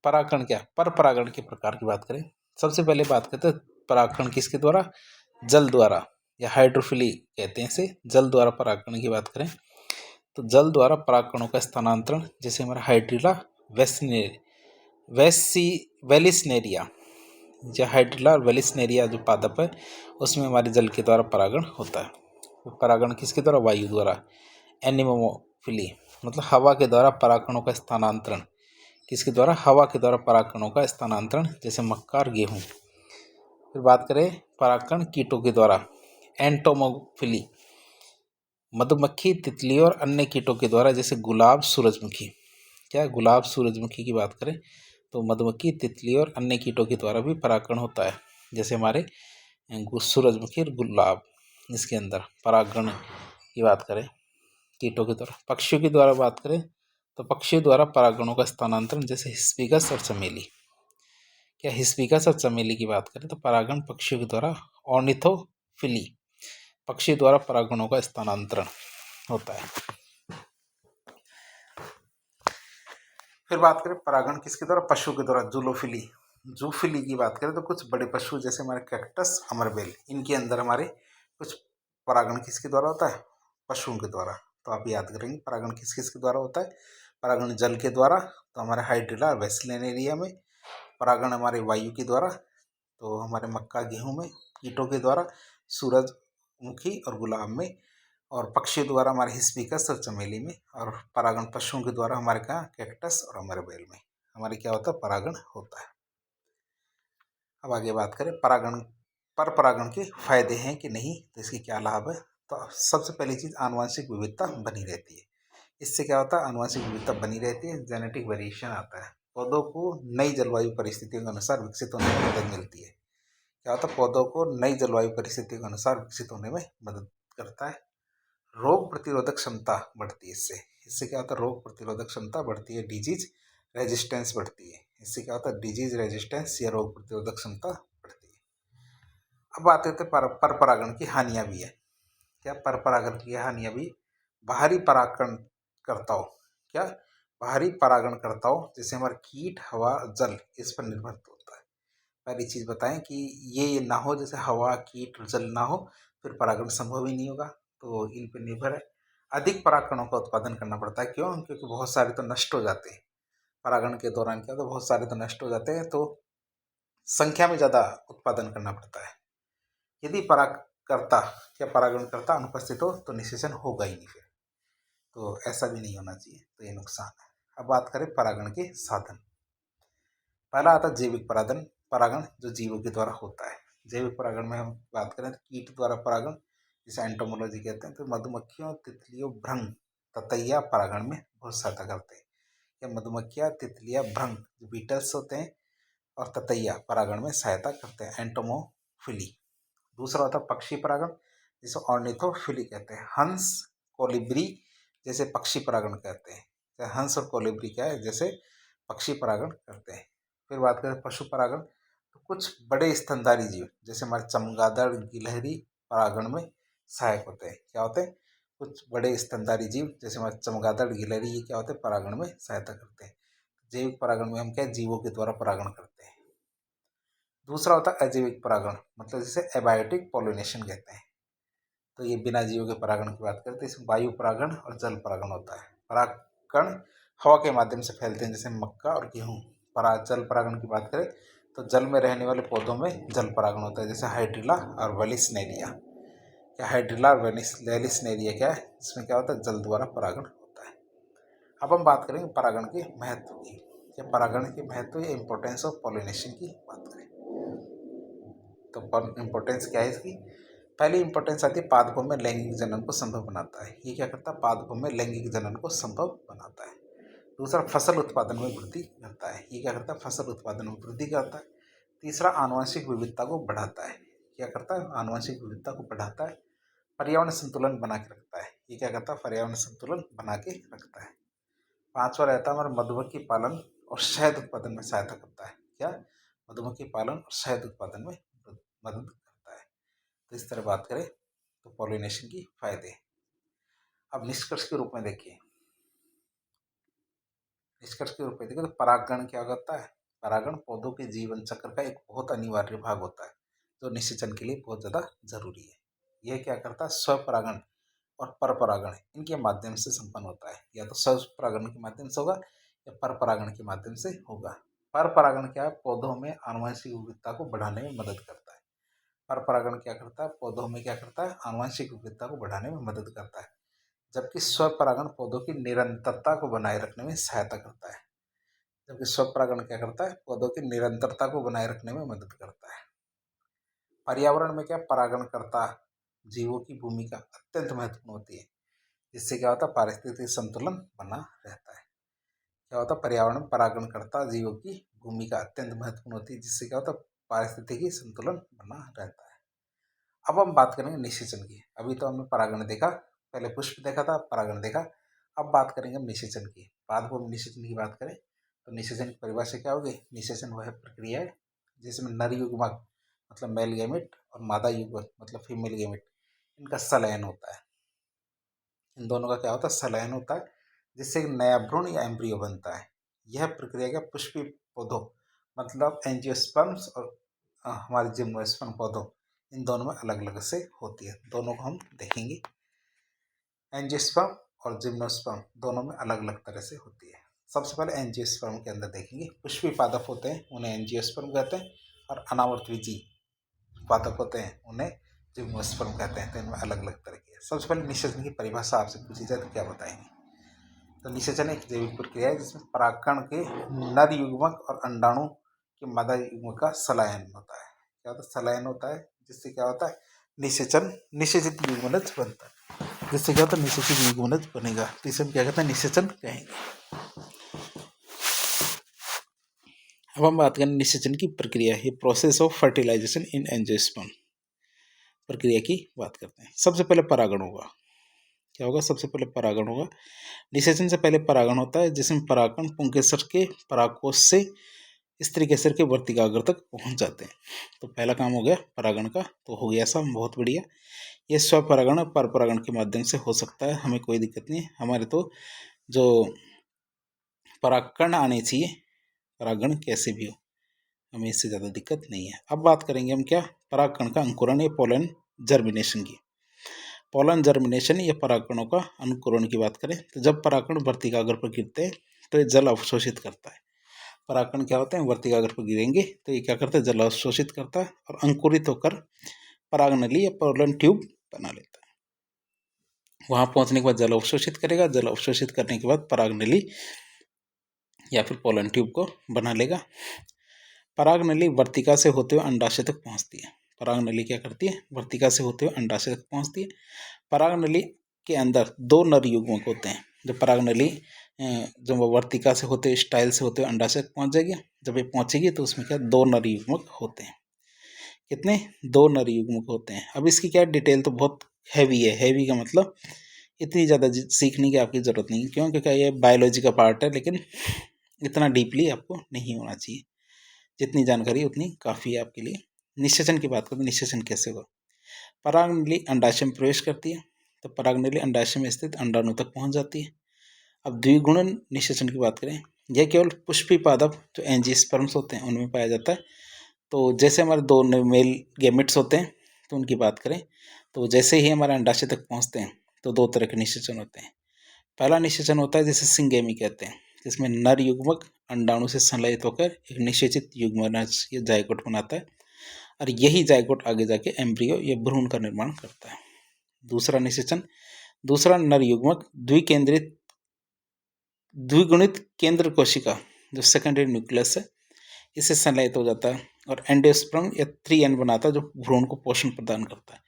परागकण क्या, पर परागण के प्रकार की बात करें, सबसे पहले बात करते हैं परागकण किसके द्वारा, जल द्वारा या हाइड्रोफिली कहते हैं इसे। जल द्वारा परागकण की बात करें तो जल द्वारा परागकणों का स्थानांतरण, जैसे हमारा हाइड्रिला वेलिसनेरिया या हाइड्रिला और वेलिसनेरिया जो पादप है उसमें हमारे जल के द्वारा परागण होता है। परागण किसके द्वारा, वायु द्वारा। एनिमोफिली मतलब हवा के द्वारा परागकणों का स्थानांतरण, किसके द्वारा, हवा के द्वारा परागकणों का स्थानांतरण, जैसे मक्का और गेहूँ। फिर बात करें परागकण कीटों के द्वारा, एंटोमोफिली मधुमक्खी, तितली और अन्य कीटों के द्वारा, जैसे गुलाब, सूरजमुखी। क्या, गुलाब, सूरजमुखी की बात करें तो मधुमक्खी, तितली और अन्य कीटों के द्वारा भी परागकण होता है, जैसे हमारे सूरजमुखी और गुलाब। इसके अंदर परागकण की बात करें कीटों के द्वारा। पक्षियों के द्वारा बात करें तो पक्षियों द्वारा परागकणों का स्थानांतरण, जैसे हिस्पिकस और चमेली। क्या, हिस्पिकस और चमेली की बात करें तो परागण पक्षियों के द्वारा, ऑर्निथोफिली पक्षी द्वारा परागणों का स्थानांतरण होता है। फिर बात करें परागण किसके द्वारा, पशु के द्वारा, जूलोफिली। जूफिली की बात करें तो कुछ बड़े पशु जैसे हमारे कैक्टस, अमरबेल, इनके अंदर हमारे कुछ परागण किसके द्वारा होता है, पशुओं के द्वारा। तो आप याद करेंगे परागण किस किस के द्वारा होता है, परागण जल के द्वारा तो हमारे हाइड्रिला वेस्लेनेरिया में, परागण हमारे वायु के द्वारा तो हमारे मक्का गेहूँ में, कीटों के द्वारा सूरजमुखी और गुलाब में, और पक्षियों द्वारा हमारे हिस्पिकस और चमेली में, और परागण पशुओं के द्वारा हमारे कहाँ कैक्टस और अमरबेल में हमारे क्या होता है, परागण होता है। अब आगे बात करें परागण, पर परागण के फायदे हैं कि नहीं, तो इसके क्या लाभ है। तो सबसे पहली चीज़, आनुवंशिक विविधता बनी रहती है। इससे क्या होता है, आनुवंशिक विविधता बनी रहती है, जेनेटिक वेरिएशन आता है। पौधों को नई जलवायु परिस्थितियों के अनुसार विकसित होने में मदद मिलती है। क्या होता है, पौधों को नई जलवायु परिस्थितियों के अनुसार विकसित होने में मदद करता है। रोग प्रतिरोधक क्षमता बढ़ती है इससे। इससे क्या होता है, रोग प्रतिरोधक क्षमता बढ़ती है, डिजीज रेजिस्टेंस बढ़ती है। इससे क्या होता है, डिजीज रेजिस्टेंस या रोग प्रतिरोधक क्षमता बढ़ती है। अब बात करते हैं पर परागण की हानियां भी है। क्या, पर परागण की हानियां भी, बाहरी परागण करताओ। क्या, बाहरी परागण करताओ जैसे हमारे कीट, हवा, जल, इस पर निर्भर होता है। पहली चीज बताएं कि ये ना हो, जैसे हवा, कीट, जल ना हो फिर परागण संभव ही नहीं होगा। तो इन पर निर्भर है। अधिक परागकणों का उत्पादन करना पड़ता है, क्यों? क्योंकि बहुत सारे तो नष्ट हो जाते हैं परागण के दौरान, क्या तो बहुत सारे तो नष्ट हो जाते हैं, तो संख्या में ज़्यादा उत्पादन करना पड़ता है। यदि परागकर्ता या परागणकर्ता अनुपस्थित हो तो निषेचन होगा ही नहीं फिर, तो ऐसा भी नहीं होना चाहिए, तो ये नुकसान है। अब बात करें परागण के साधन। पहला आता है जैविक परागण, परागण जो जीवों के द्वारा होता है। जैविक परागण में हम बात करें तो कीट द्वारा परागण, जिसे एंटोमोलॉजी कहते हैं, तो मधुमक्खियों, तितलियों, भ्रंग, ततैया परागण में बहुत सहायता करते हैं। या मधुमक्खियाँ, तितलियाँ, भ्रंग जो बीटल्स होते हैं और ततैया परागण में सहायता करते हैं, एंटोमोफिली। दूसरा होता है पक्षी परागण, जिसे ऑर्निथोफिली कहते हैं। हंस, कोलिब्री जैसे पक्षी परागण कहते हैं। हंस और कोलिब्री क्या है, जैसे पक्षी परागण करते हैं। फिर बात करें पशु परागण, तो कुछ बड़े स्तनधारी जीव जैसे हमारे चमगादड़, गिलहरी परागण में सहायक होते हैं। क्या होते हैं? कुछ बड़े स्तनधारी जीव जैसे हमारे चमगादड़, गिलहरी, ये क्या होते हैं? परागण में सहायता करते हैं। जैविक परागण में हम क्या, जीवों के द्वारा परागण करते हैं। दूसरा होता है अजैविक परागण, मतलब जिसे एबायोटिक पॉलिनेशन कहते हैं। तो ये बिना जीवों के परागण की बात करते हैं। इसमें वायु परागण और जल परागण होता है। परागकण हवा के माध्यम से फैलते हैं, जैसे मक्का और गेहूँ। जल परागण की बात करें तो जल में रहने वाले पौधों में जल परागण होता है, जैसे हाइड्रिला और वेलिसनेरिया। क्या हाइड्रिला और वेलिसनेरिया क्या है? इसमें क्या होता है? जल द्वारा परागण होता है। अब हम बात करेंगे परागण के महत्व की, या परागण के महत्व या इम्पोर्टेंस ऑफ पॉलिनेशन की बात करें तो इम्पोर्टेंस क्या है इसकी? पहली इंपॉर्टेंस आती है पादपों में लैंगिक जनन को संभव बनाता है। ये क्या करता है? पादपों में लैंगिक जनन को संभव बनाता है। दूसरा, फसल उत्पादन में वृद्धि करता है। ये क्या करता है? फसल उत्पादन में वृद्धि करता है। तीसरा, आनुवंशिक विविधता को बढ़ाता है। क्या करता है? आनुवंशिक विविधता को बढ़ाता है। पर्यावरण संतुलन बना के रखता है। ये क्या करता है? पर्यावरण संतुलन बना के रखता है। पांचवा रहता है हमारा मधुमक्खी पालन और शहद उत्पादन में सहायता करता है। क्या? मधुमक्खी पालन और शहद उत्पादन में मदद करता है। तो इस तरह बात करें तो पॉलिनेशन की फायदे। अब निष्कर्ष के रूप में देखिए, निष्कर्ष के रूप में देखिए तो परागण क्या करता है? परागण पौधों के जीवन चक्र का एक बहुत अनिवार्य भाग होता है, जो निषेचन के लिए बहुत ज़्यादा जरूरी है। यह क्या करता है? स्वपरागण और परपरागण इनके माध्यम से संपन्न होता है। या तो स्वपरागण के माध्यम से होगा या परपरागण के माध्यम से होगा। परपरागण क्या है? पौधों में आनुवंशिक विविधता को बढ़ाने में मदद करता है। परपरागण क्या करता है? पौधों में क्या करता है? आनुवंशिक विविधता को बढ़ाने में मदद करता है। जबकि स्वपरागण पौधों की निरंतरता को बनाए रखने में सहायता करता है। जबकि स्वपरागण क्या करता है? पौधों की निरंतरता को बनाए रखने में मदद करता है। पर्यावरण में क्या, परागणकर्ता जीवों की भूमिका अत्यंत महत्वपूर्ण होती है, जिससे क्या होता है? पारिस्थितिक संतुलन बना रहता है। क्या होता है? पर्यावरण में परागणकर्ता जीवों की भूमिका अत्यंत महत्वपूर्ण होती है, जिससे क्या होता है? पारिस्थितिकी संतुलन बना रहता है। अब हम बात करेंगे निषेचन की। अभी तो हमने परागण देखा, पहले पुष्प देखा था, परागण देखा। अब बात करेंगे हम निषेचन की। पादपों में निषेचन की बात करें तो निषेचन की परिभाषा क्या होगी? निषेचन वह प्रक्रिया है जिसमें नर युग्मक मतलब मेल गैमेट और मादा युग्मक मतलब फीमेल गैमेट, इनका संलयन होता है। इन दोनों का क्या होता है? संलयन होता है, जिससे एक नया भ्रूण या एम्ब्रियो बनता है। यह प्रक्रिया क्या, पुष्पीय पौधों मतलब एंजियोस्पर्म्स और हमारे जिम्नोस्पर्म पौधों, इन दोनों में अलग अलग से होती है। दोनों को हम देखेंगे। एंजियोस्पर्म और जिम्नोस्पर्म दोनों में अलग अलग तरह से होती है। सबसे पहले एंजियोस्पर्म के अंदर देखेंगे। पुष्पीय पादप होते हैं उन्हें एंजियोस्पर्म कहते हैं, और अनावर्तबीजी पादप होते हैं उन्हें जिम्नोस्पर्म कहते हैं। तो इनमें अलग अलग तरह की है। सबसे पहले निषेचन की परिभाषा आपसे पूछी जाए तो क्या बताएंगे? तो निषेचन एक जैविक प्रक्रिया है जिसमें परागकण के नर युग्मक और अंडाणु के मादा युग्मक का संलयन होता है। क्या होता है? संलयन होता है, जिससे क्या होता है? निषेचन, निषेचित युग्मनज बनता है। जिससे क्या होता है? निषेचित युग्मनज बनेगा, तो इसे हम क्या कहते हैं? निषेचन कहेंगे। अब हम बात करें निषेचन की प्रक्रिया, ये process of fertilization in angiosperm प्रक्रिया की बात करते हैं। सबसे पहले परागण होगा। क्या होगा? सबसे पहले परागण होगा। निषेचन से पहले परागण होता है, जिसमें परागकण पुंकेसर के परागकोश से स्त्री केसर के वर्तिकाग्र तक पहुंच जाते हैं। तो पहला काम हो गया परागण का, तो हो गया सब बहुत बढ़िया। ये स्वपरागण और परपरागण के माध्यम से हो सकता है, हमें कोई दिक्कत नहीं है। हमारे तो जो परागकण आने चाहिए, परागण कैसे भी हो, हमें इससे ज़्यादा दिक्कत नहीं है। अब बात करेंगे हम क्या, परागकण का अंकुरण या पोलन जर्मिनेशन की। पोलन जर्मिनेशन या परागकणों का अंकुरण की बात करें तो जब परागकण वर्तिकाग्र पर गिरते हैं तो ये जल अवशोषित करता है। परागकण क्या होते हैं, वर्तिकाग्र पर गिरेंगे तो ये क्या करता है, जल अवशोषित करता है और अंकुरित होकर परागनली या पोलन ट्यूब बना लेता है। वहां पहुंचने के बाद जल अवशोषित करेगा, जल अवशोषित करने के बाद परागनली या फिर पोलन ट्यूब को बना लेगा। परागनली वर्तिका से होते हुए अंडाशय तक पहुंचती है। परागनली क्या करती है, वर्तिका से होते हुए अंडाशय तक पहुंचती है। परागनली के अंदर दो नर युग्मक होते हैं। जब परागनली जब वर्तिका से होते स्टाइल से होते हुए अंडाशय तक पहुंच जाएगी, जब ये पहुंचेगी तो उसमें क्या दो नर युग्मक होते हैं। कितने, दो नर युग्मक होते हैं। अब इसकी क्या डिटेल तो बहुत हैवी है। हैवी का मतलब इतनी ज़्यादा सीखने की आपकी ज़रूरत नहीं है, क्यों, क्योंकि ये बायोलॉजी का पार्ट है, लेकिन इतना डीपली आपको नहीं होना चाहिए। जितनी जानकारी उतनी काफ़ी है आपके लिए। निषेचन की बात करें तो निषेचन कैसे होगा। परागनली अंडाशय में प्रवेश करती है तो परागनली अंडाशय में स्थित अंडाणु तक पहुंच जाती है। अब द्विगुणन निषेचन की बात करें, यह केवल पुष्पी पादप जो एंजियोस्पर्म्स होते हैं उनमें पाया जाता है। तो जैसे हमारे दो मेल गैमेट्स होते हैं तो उनकी बात करें तो जैसे ही हमारे अंडाशय तक पहुंचते हैं तो दो तरह के निषेचन होते हैं। पहला निषेचन होता है जिसे सिंगेमी कहते हैं, जिसमें नर युग्मक अंडाणु से संलयित होकर एक निषेचित युग्मनज या जायगोट बनाता है और यही जायगोट आगे जाके एम्ब्रियो या भ्रूण का निर्माण करता है। दूसरा निषेचन, दूसरा नर युग्मक द्विगुणित केंद्र कोशिका जो सेकेंडरी न्यूक्लियस है इससे संलयित हो जाता है और एंडोस्पर्म या 3N बनाता है जो भ्रूण को पोषण प्रदान करता है।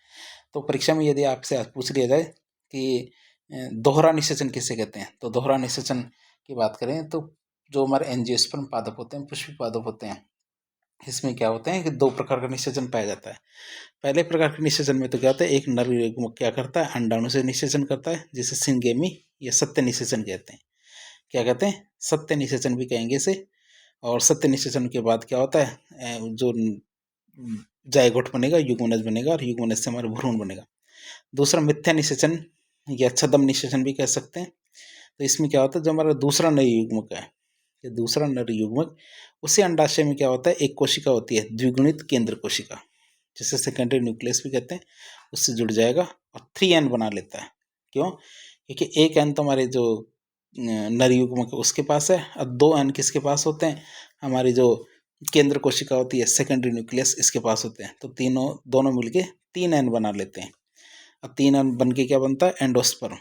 तो परीक्षा में यदि आपसे पूछ लिया जाए कि दोहरा निषेचन किसे कहते हैं, तो दोहरा निषेचन की बात करें तो जो हमारे एंजियोस्पर्म पादप होते हैं, पुष्पी पादप होते हैं, इसमें क्या होते हैं कि दो प्रकार का निषेचन पाया जाता है। पहले प्रकार के निषेचन में तो क्या होता है, एक नर युग्मक क्या करता है, अंडाणु से निषेचन करता है जिसे सिंगेमी या सत्य निषेचन कहते हैं। क्या कहते हैं, सत्य निषेचन भी कहेंगे इसे। और सत्य निषेचन के बाद क्या होता है, जो जायगोट बनेगा, युग्मनज बनेगा और युग्मनज से हमारा भ्रूण बनेगा। दूसरा मिथ्या निषेचन या छद्म निषेचन भी कह सकते हैं। तो इसमें क्या होता है, जो हमारा दूसरा नर युग्मक है, ये दूसरा नर युग्मक उसी अंडाशय में क्या होता है, एक कोशिका होती है द्विगुणित केंद्र कोशिका जिसे सेकेंडरी न्यूक्लियस भी कहते हैं, उससे जुड़ जाएगा और 3N बना लेता है। क्यों, क्योंकि एक N तो हमारे जो नर युग्मक उसके पास है और 2N किसके पास होते हैं, हमारी जो केंद्र कोशिका होती है सेकेंडरी न्यूक्लियस इसके पास होते हैं। तो तीनों दोनों मिलके 3N बना लेते हैं और 3N बन के क्या बनता है, एंडोस्पर्म,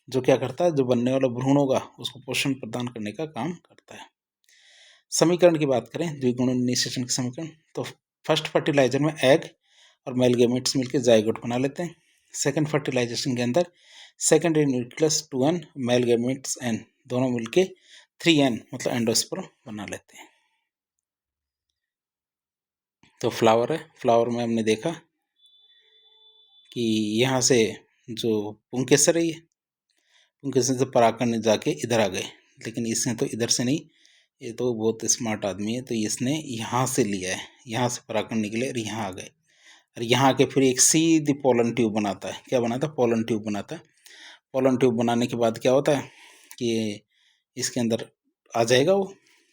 जो क्या करता है, जो बनने वाला भ्रूण होगा उसको पोषण प्रदान करने का काम करता है। समीकरण की बात करें, द्विगुणन निषेचन के समीकरण, तो फर्स्ट फर्टिलाइजर में एग और मेल गैमेट्स मिलकर जायगोट बना लेते हैं। सेकंड फर्टिलाइजेशन के अंदर secondary nucleus 2N, male gametes N, दोनों मिलके 3N मतलब एंडोस्पर्म बना लेते हैं। तो फ्लावर है, फ्लावर में हमने देखा कि यहाँ से जो पुंकेसर है, ये पुंकेसर से परागकण जाके इधर आ गए, लेकिन इसने तो इधर से नहीं, ये तो बहुत स्मार्ट आदमी है, तो इसने यहाँ से लिया है, यहाँ से परागकण निकले और यहाँ आ गए और यहाँ आके फिर एक सीधी पोलन ट्यूब बनाता है। क्या बनाता है, पोलन ट्यूब बनाता है। पोलन ट्यूब बनाने के बाद क्या होता है कि इसके अंदर आ जाएगा वो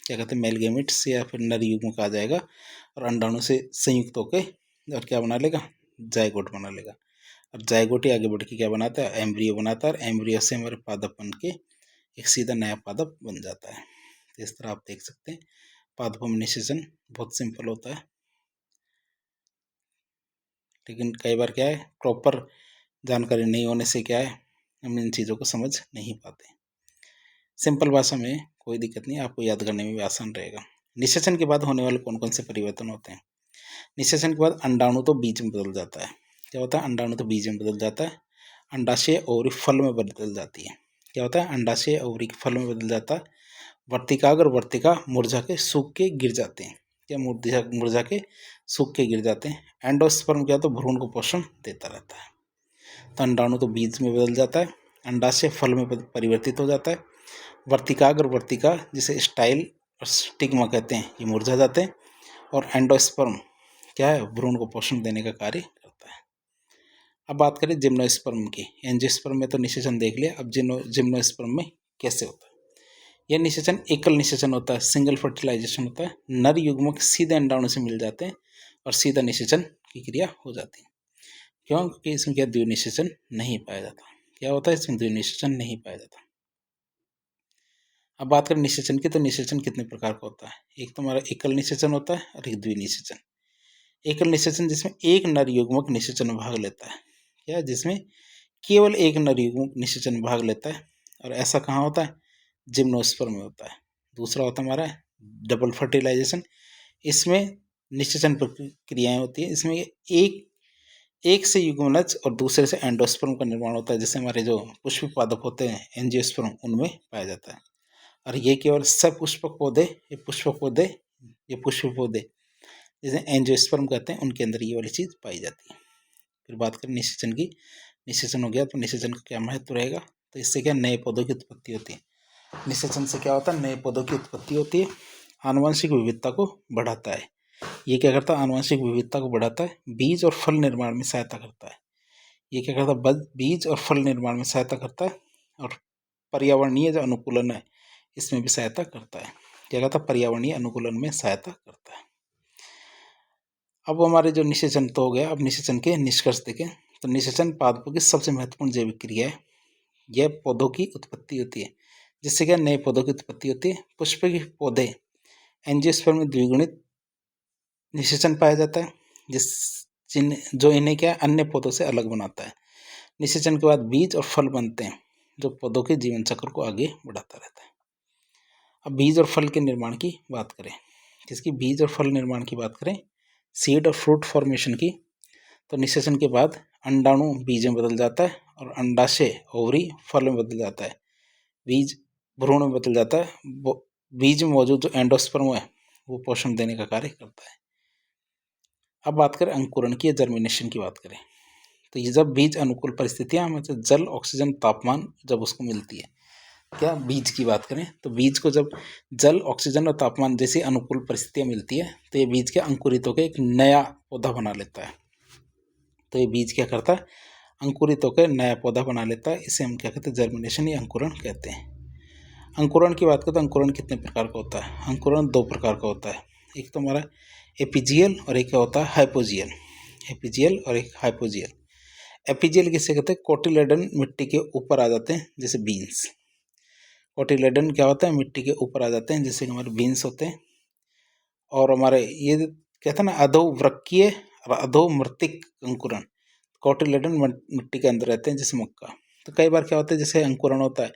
क्या कहते हैं, मेल गैमेट्स या फिर नर युग्मक आ जाएगा और अंडाणु से संयुक्त होकर और क्या बना लेगा, जायगोट बना लेगा। और जायगोट ही आगे बढ़ के क्या बनाता है, एम्ब्रियो बनाता है और एम्ब्रियो से हमारे पादप बन के एक सीधा नया पादप बन जाता है। तो इस तरह आप देख सकते हैं पादपों में निषेचन बहुत सिंपल होता है, लेकिन कई बार क्या है, प्रॉपर जानकारी नहीं होने से क्या है, हम इन चीज़ों को समझ नहीं पाते। सिंपल भाषा में कोई दिक्कत नहीं, आपको याद करने में भी आसान रहेगा। निषेचन के बाद होने वाले कौन कौन से परिवर्तन होते हैं। निषेचन के बाद अंडाणु तो बीज में बदल जाता है। क्या होता है, अंडाणु तो बीज में बदल जाता है। अंडाशय ओवरी फल में बदल जाती है। क्या होता है, अंडाशय ओवरी फल में बदल जाता है। वर्तिकाग्र वर्तिका मुरझा के सूख के गिर जाते हैं। क्या, मुरझा के सूख के गिर जाते हैं। एंडोस्पर्म क्या, तो भ्रूण को पोषण देता रहता है। तो अंडाणु तो बीज में बदल जाता है, अंडाशय फल में परिवर्तित हो जाता है। वर्तिकाग्र वर्तिका जिसे स्टाइल और स्टिग्मा कहते हैं, ये मुरझा जाते हैं और एंडोस्पर्म क्या है, भ्रूण को पोषण देने का कार्य करता है। अब बात करें जिम्नोस्पर्म की। एंजियोस्पर्म में तो निषेचन देख लिया, अब जिम्नोस्पर्म में कैसे होता है। यह निषेचन एकल निषेचन होता है, सिंगल फर्टिलाइजेशन होता है। नर युग्मक सीधे अंडाणु से मिल जाते हैं और सीधा निषेचन की क्रिया हो जाती है। क्यों? क्योंकि इसमें क्या द्विनिषेचन नहीं पाया जाता। क्या होता है? इसमें द्विनिषेचन नहीं पाया जाता। अब बात करें निषेचन की, तो निषेचन कितने प्रकार का होता है? एक तो हमारा एकल निषेचन होता है और एक द्विनिषेचन। एकल निषेचन जिसमें एक नर युग्मक निषेचन में भाग लेता है। क्या? जिसमें केवल एक नर युग्मक निषेचन में भाग लेता है, और ऐसा कहाँ होता है? जिम्नोस्पर्म में होता है। दूसरा होता है हमारा डबल फर्टिलाइजेशन। इसमें निषेचन प्रक्रियाएं होती है। इसमें एक से युग्मनज और दूसरे से एंडोस्पर्म का निर्माण होता है, जैसे हमारे जो पुष्प पादप होते हैं एंजियोस्पर्म, उनमें पाया जाता है। और ये केवल सपुष्पक पौधे, ये पुष्प पौधे जिसे एंजियोस्पर्म कहते हैं, उनके अंदर ये वाली चीज़ पाई जाती है। फिर बात करें निषेचन की। निषेचन हो गया, तो निषेचन का क्या महत्व रहेगा? तो इससे क्या नए पौधों की उत्पत्ति होती है। निषेचन से क्या होता है? नए पौधों की उत्पत्ति होती है, आनुवंशिक विविधता को बढ़ाता है। ये क्या करता है? आनुवंशिक विविधता को बढ़ाता है, बीज और फल निर्माण में सहायता करता है। ये क्या करता है? बीज और फल निर्माण में सहायता करता है, और पर्यावरणीय जो अनुकूलन है इसमें भी सहायता करता है। क्या कहता है? पर्यावरणीय अनुकूलन में सहायता करता है। अब हमारे जो निषेचन तो हो गया, अब निषेचन के निष्कर्ष देखें। तो निषेचन पादपों की सबसे महत्वपूर्ण जैविक क्रिया है। यह पौधों की उत्पत्ति होती है, जिससे क्या नए पौधों की उत्पत्ति होती है। पुष्प के पौधे एंजियोस्पर्म में द्विगुणित निषेचन पाया जाता है, जो इन्हें क्या अन्य पौधों से अलग बनाता है। निषेचन के बाद बीज और फल बनते हैं, जो पौधों के जीवन चक्र को आगे बढ़ाता रहता है। अब बीज और फल के निर्माण की बात करें, किसकी? बीज और फल निर्माण की बात करें, सीड और फ्रूट फॉर्मेशन की। तो निषेचन के बाद अंडाणु बीज में बदल जाता है, और अंडाशय ओवरी फल में बदल जाता है, बीज भ्रूण में बदल जाता है। बीज में मौजूद जो एंडोस्पर्म है वो पोषण देने का कार्य करता है। अब बात करें अंकुरण की, जर्मिनेशन की बात करें, तो ये जब बीज अनुकूल परिस्थितियां, मतलब जल, ऑक्सीजन, तापमान जब उसको मिलती है। क्या? बीज की बात करें तो बीज को जब जल, ऑक्सीजन और तापमान जैसी अनुकूल परिस्थितियां मिलती है, तो ये बीज के अंकुरित होकर एक नया पौधा बना लेता है। तो ये बीज क्या करता है? अंकुरित होकर नया पौधा बना लेता है। इसे हम क्या कहते हैं? जर्मिनेशन या अंकुरण कहते हैं। अंकुरण की बात करें तो अंकुरण कितने प्रकार का होता है? अंकुरण दो प्रकार का होता है। एक तो हमारा एपिजियल और एक क्या होता है? हाइपोजियल। एपिजियल और एक हाइपोजियल। एपिजियल किसे कहते हैं? कोटिलेडन मिट्टी के ऊपर आ जाते हैं, जैसे बीन्स। कोटिलेडन क्या होता है? मिट्टी के ऊपर आ जाते हैं, जैसे हमारे बीन्स होते हैं। और हमारे ये कहते हैं ना, अधोवृक्कीय और अधोमृतिक अंकुरण, कोटिलेडन मिट्टी के अंदर रहते हैं, जैसे मक्का। तो कई बार क्या होता है, जैसे अंकुरण होता है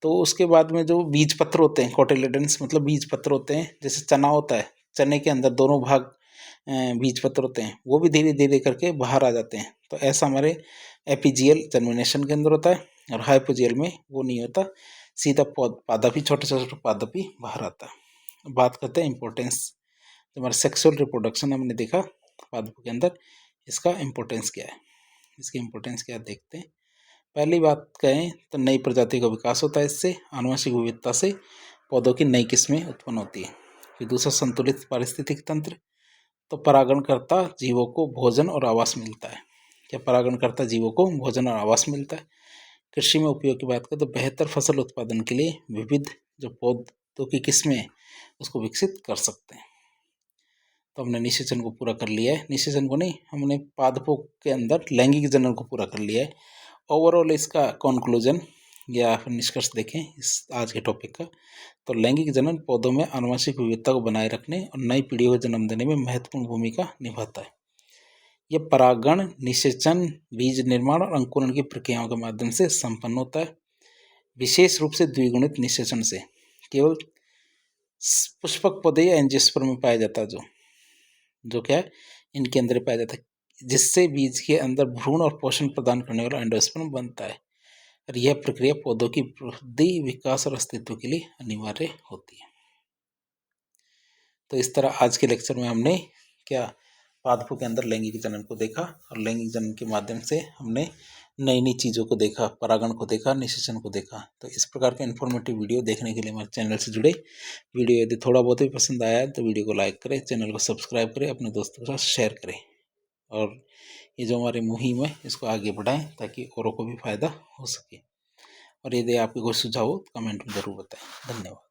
तो उसके बाद में जो बीज पत्र होते हैं, कोटिलेडन्स मतलब बीज पत्र होते हैं, जैसे चना होता है, चने के अंदर दोनों भाग बीज पत्र होते हैं, वो भी धीरे धीरे करके बाहर आ जाते हैं। तो ऐसा हमारे एपीजियल जर्मिनेशन के अंदर होता है, और हाइपोजियल में वो नहीं होता, सीधा पादप ही, छोटे छोटे पादप ही बाहर आता है। बात करते हैं इंपॉर्टेंस। तो हमारा सेक्सुअल रिप्रोडक्शन हमने देखा पादपों के अंदर, इसका इम्पोर्टेंस क्या है? इसकी इम्पोर्टेंस क्या देखते हैं। पहली बात कहें तो नई प्रजाति का विकास होता है, इससे आनुवंशिक विविधता से पौधों की नई किस्में उत्पन्न होती है। फिर दूसरा संतुलित पारिस्थितिक तंत्र, तो परागणकर्ता जीवों को भोजन और आवास मिलता है। क्या? परागणकर्ता जीवों को भोजन और आवास मिलता है। कृषि में उपयोग की बात करें तो बेहतर फसल उत्पादन के लिए विविध जो पौधों की किस्में हैं उसको विकसित कर सकते हैं। तो हमने निषेचन को पूरा कर लिया है, निषेचन को नहीं, हमने पादपों के अंदर लैंगिक जनन को पूरा कर लिया है। ओवरऑल इसका कंक्लूजन या फिर निष्कर्ष देखें इस आज के टॉपिक का, तो लैंगिक जनन पौधों में आनुवंशिक विविधता को बनाए रखने और नई पीढ़ियों को जन्म देने में महत्वपूर्ण भूमिका निभाता है। यह परागण, निषेचन, बीज निर्माण और अंकुरण की प्रक्रियाओं के माध्यम से संपन्न होता है। विशेष रूप से द्विगुणित निषेचन से केवल पुष्पक पौधे या एंजियोस्पर्म में पाया जाता है, जो क्या है, इनके अंदर पाया जाता है, जिससे बीज के अंदर भ्रूण और पोषण प्रदान करने वाला एंडोस्पर्म बनता है। और यह प्रक्रिया पौधों की वृद्धि, विकास और अस्तित्व के लिए अनिवार्य होती है। तो इस तरह आज के लेक्चर में हमने क्या, पादपों के अंदर लैंगिक जनन को देखा, और लैंगिक जनन के माध्यम से हमने नई नई चीज़ों को देखा, परागण को देखा, निषेचन को देखा। तो इस प्रकार के इन्फॉर्मेटिव वीडियो देखने के लिए हमारे चैनल से जुड़े। वीडियो यदि थोड़ा बहुत भी पसंद आया है तो वीडियो को लाइक करें, चैनल को सब्सक्राइब करें, अपने दोस्तों के साथ शेयर करें, और ये जो हमारी मुहिम है इसको आगे बढ़ाएं ताकि औरों को भी फायदा हो सके। और यदि आपके कोई सुझाव हो तो कमेंट में ज़रूर बताएं। धन्यवाद।